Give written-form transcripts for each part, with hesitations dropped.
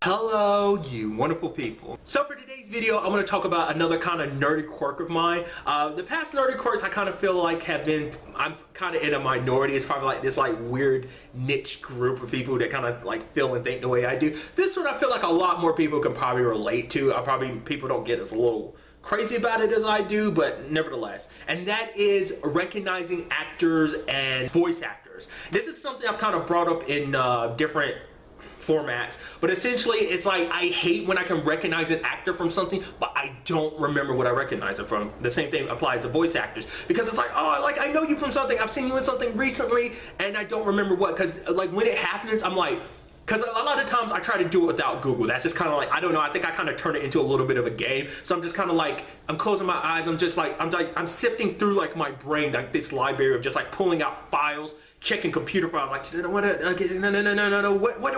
Hello, you wonderful people. So for today's video, I'm going to talk about another kind of nerdy quirk of mine. The past nerdy quirks I kind of feel like I'm kind of in a minority. It's probably like this like weird niche group of people that kind of like feel and think the way I do. This one I feel like a lot more people can probably relate to. People don't get as a little crazy about it as I do, but nevertheless. And that is recognizing actors and voice actors. This is something I've kind of brought up in different formats, but essentially it's like I hate when I can recognize an actor from something but I don't remember what I recognize it from. The same thing applies to voice actors, because it's like, oh, like I know you from something, I've seen you in something recently and I don't remember what, because like when it happens I'm like, because a lot of times I try to do it without Google. That's just kind of like, I don't know, I think I kind of turn it into a little bit of a game. So I'm just kind of like, I'm closing my eyes, I'm sifting through like my brain, like this library of just like pulling out files, checking computer files, like, no, what do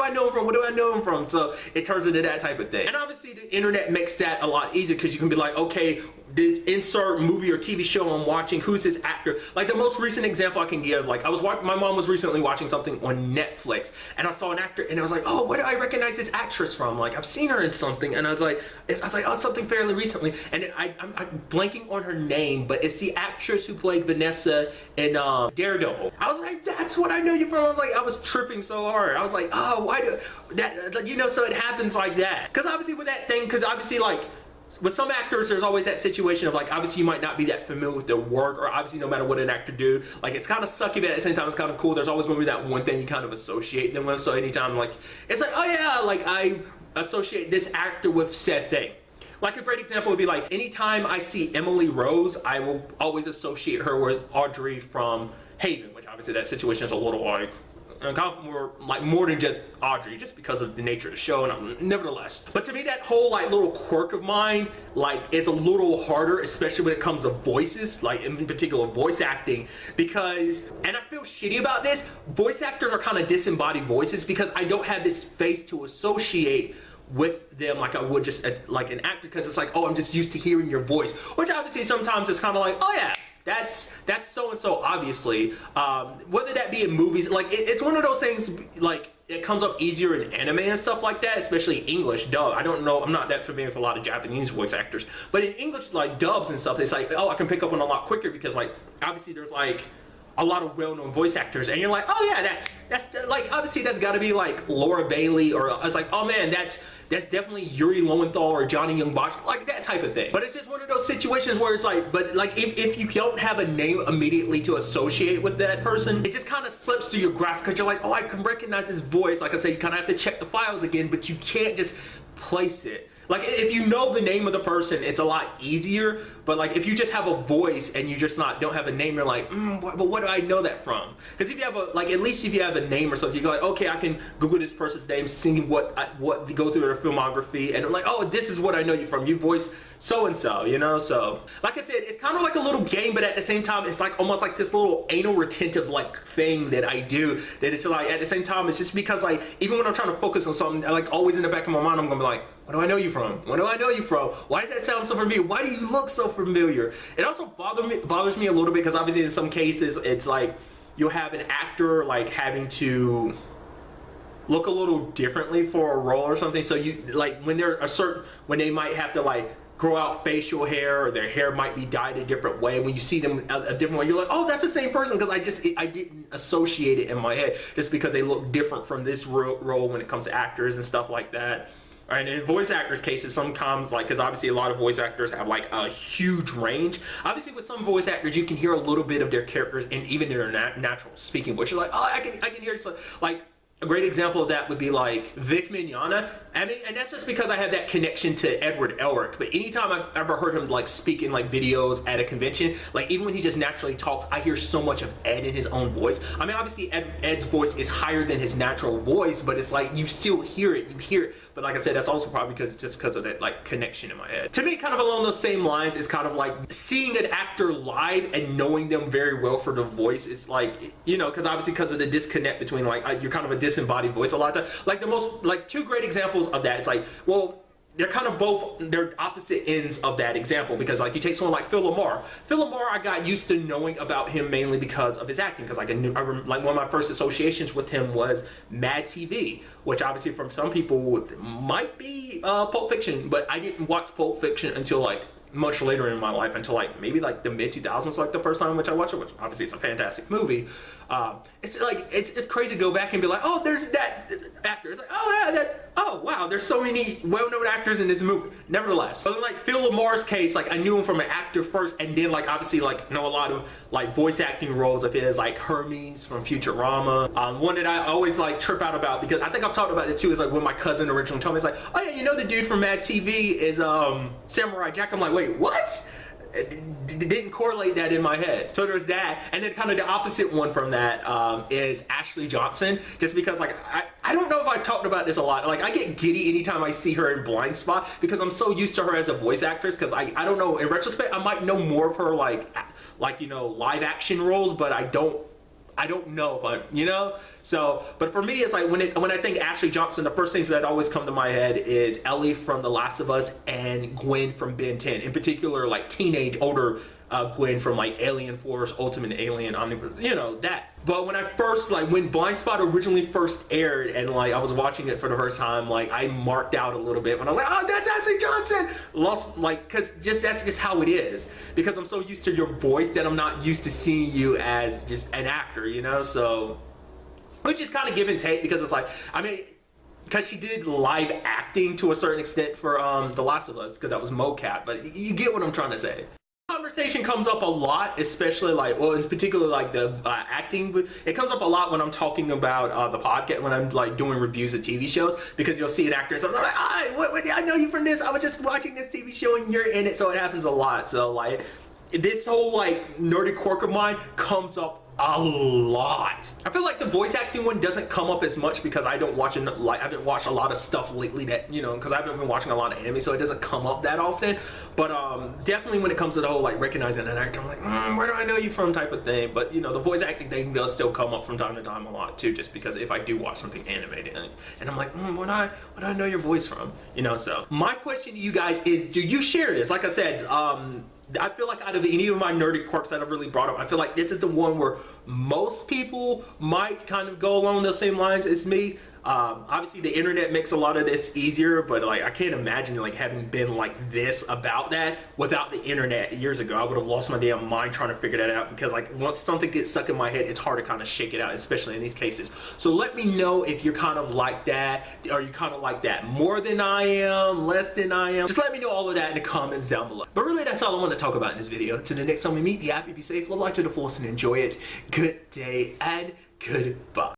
I know him from? What do I know him from? So it turns into that type of thing. And obviously the internet makes that a lot easier, because you can be like, okay, this insert movie or TV show I'm watching, who's this actor? Like the most recent example I can give, like my mom was recently watching something on Netflix and I saw an actor and I was like, oh, where do I recognize this actress from? Like I've seen her in something, and I was like, oh, something fairly recently, and I'm blanking on her name, but it's the actress who played Vanessa in Daredevil. I was like, that's what I know you from. I was tripping so hard. I was like, oh, why do that, you know? So it happens like that, because obviously with that thing, because obviously like with some actors there's always that situation of like, obviously you might not be that familiar with their work, or obviously no matter what an actor do, like it's kind of sucky, but at the same time it's kind of cool. There's always going to be that one thing you kind of associate them with. So anytime like it's like, oh yeah, like I associate this actor with said thing. Like a great example would be like, anytime I see Emily Rose, I will always associate her with Audrey from Haven, which obviously that situation is a little like more than just Audrey, just because of the nature of the show, and nevertheless. But to me, that whole like little quirk of mine, like it's a little harder, especially when it comes to voices, like in particular voice acting, because, and I feel shitty about this, voice actors are kind of disembodied voices, because I don't have this face to associate with them like I would just like an actor, because it's like, oh, I'm just used to hearing your voice, which obviously sometimes it's kind of like, oh yeah, that's so and so, obviously. Whether that be in movies, like it's one of those things, like it comes up easier in anime and stuff like that, especially English dub. I don't know, I'm not that familiar with a lot of Japanese voice actors, but in English like dubs and stuff, it's like, oh, I can pick up on a lot quicker, because like obviously there's like a lot of well-known voice actors, and you're like, oh yeah, that's like, obviously that's got to be like Laura Bailey, or it's like, oh man, that's definitely Yuri Lowenthal or Johnny Young Bosch, like that type of thing. But it's just one of those situations where it's like, but like if you don't have a name immediately to associate with that person, it just kind of slips through your grasp, because you're like, oh, I can recognize his voice. Like I say, you kind of have to check the files again, but you can't just place it. Like if you know the name of the person, it's a lot easier, but like if you just have a voice and you just don't have a name, you're like, but what do I know that from? Because if you have at least if you have a name or something, you're like, okay, I can Google this person's name, see what go through their filmography, and I'm like, oh, this is what I know you from. You voice so and so, you know. So like I said, it's kind of like a little game, but at the same time it's like almost like this little anal retentive like thing that I do, that it's like at the same time it's just because like even when I'm trying to focus on something, like always in the back of my mind I'm gonna be like, what do I know you from? What do I know you from? Why does that sound so familiar? Why do you look so familiar? It also bothers me a little bit, because obviously in some cases it's like you'll have an actor like having to look a little differently for a role or something. So you like when when they might have to like grow out facial hair, or their hair might be dyed a different way. When you see them a different way, you're like, oh, that's the same person, because I didn't associate it in my head just because they look different from this role when it comes to actors and stuff like that. And in voice actors' cases, sometimes, like, because obviously a lot of voice actors have like a huge range. Obviously, with some voice actors, you can hear a little bit of their characters and even their natural speaking voice. You're like, oh, I can hear it. So, like a great example of that would be like Vic Mignogna. I mean, and that's just because I have that connection to Edward Elric. But anytime I've ever heard him like speak in like videos at a convention, like even when he just naturally talks, I hear so much of Ed in his own voice. I mean, obviously Ed's voice is higher than his natural voice, but it's like you still hear it. You hear it. But like I said, that's also probably because of that like connection in my head. To me, kind of along those same lines, it's kind of like seeing an actor live and knowing them very well for the voice. It's like, you know, because obviously because of the disconnect between like you're kind of a disembodied voice a lot of times. Like the most, like two great examples of that, it's like, well, they're kind of both, they're opposite ends of that example, because like you take someone like Phil LaMarr. Phil LaMarr, I got used to knowing about him mainly because of his acting, because like like one of my first associations with him was Mad TV, which obviously from some people might be Pulp Fiction, but I didn't watch Pulp Fiction until like much later in my life, until like maybe like the mid 2000s, like the first time which I watched it, which obviously it's a fantastic movie. It's like it's crazy to go back and be like, oh, there's that actor. It's like, oh yeah, oh wow, there's so many well-known actors in this movie. Nevertheless, so in like Phil LaMarr's case, like I knew him from an actor first, and then like obviously like know a lot of like voice acting roles of his, like Hermes from Futurama. One that I always like trip out about, because I think I've talked about this too, is like when my cousin originally told me, it's like, oh yeah, you know the dude from Mad TV is Samurai Jack. I'm like, wait, what? Didn't correlate that in my head. So there's that, and then kind of the opposite one from that is Ashley Johnson, just because like I don't know if I've talked about this a lot, like I get giddy anytime I see her in Blind Spot, because I'm so used to her as a voice actress, because I don't know, in retrospect I might know more of her like you know, live action roles, but I don't know if I, you know? So, but for me, it's like when I think Ashley Johnson, the first things that always come to my head is Ellie from The Last of Us and Gwen from Ben 10. In particular, like teenage, older Gwen from like Alien Force, Ultimate Alien, Omniverse, you know, that. But when I first, like when Blind Spot originally first aired and like I was watching it for the first time, like I marked out a little bit when I was like, oh, that's Ashley Johnson! Lost, like, cause that's just how it is. Because I'm so used to your voice that I'm not used to seeing you as just an actor, you know? So, which is kind of give and take, because it's like, I mean, because she did live acting to a certain extent for The Last of Us, because that was mocap, but you get what I'm trying to say. Conversation comes up a lot, especially like, well, in particular like the acting. It comes up a lot when I'm talking about the podcast, when I'm like doing reviews of TV shows, because you'll see an actor and something like, I know you from this, I was just watching this TV show and you're in it. So it happens a lot. So like this whole like nerdy quirk of mine comes up a lot. I feel like the voice acting one doesn't come up as much because I don't watch I haven't watched a lot of stuff lately that, you know, because I haven't been watching a lot of anime, so it doesn't come up that often. But definitely when it comes to the whole like recognizing an actor, I'm like, where do I know you from type of thing. But you know, the voice acting thing does still come up from time to time a lot too, just because if I do watch something animated and I'm like, where do I know your voice from, you know? So my question to you guys is, do you share this? Like I said, I feel like out of any of my nerdy quirks that I've really brought up, I feel like this is the one where most people might kind of go along those same lines as me. Obviously the internet makes a lot of this easier, but like I can't imagine like having been like this about that without the internet years ago. I would have lost my damn mind trying to figure that out, because like once something gets stuck in my head, it's hard to kind of shake it out, especially in these cases. So let me know if you're kind of like that. Are you kind of like that more than I am, less than I am? Just let me know all of that in the comments down below. But really, that's all I want to talk about in this video. Till the next time we meet, be happy, be safe, live life to the fullest, and enjoy it. Good day and goodbye.